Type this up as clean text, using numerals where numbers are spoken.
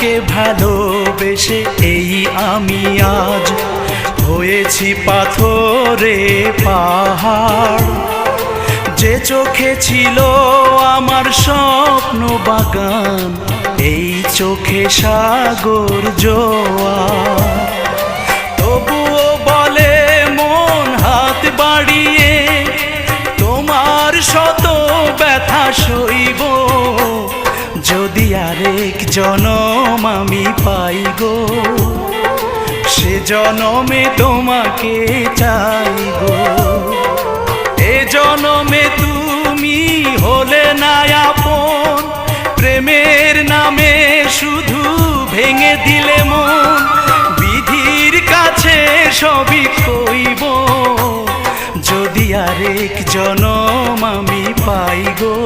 তোমাকে ভালোবেসে এই আমি আজ হয়েছি পাথরে পাহাড়। যে চোখে ছিল আমার স্বপ্ন বাগান, এই চোখে সাগর জোয়ার। তবুও বলে মন হাত বাড়িয়ে, তোমার শত ব্যথা সইব, যদি আরেক জনম আমি পাই গো, সে জনমে তোমাকে চাই গো। এ জনমে তুমি হলে না আপন, প্রেমের নামে শুধু ভেঙে দিলে মন। বিধির কাছে সবই কইব, যদি আরেক জনম আমি পাই গো।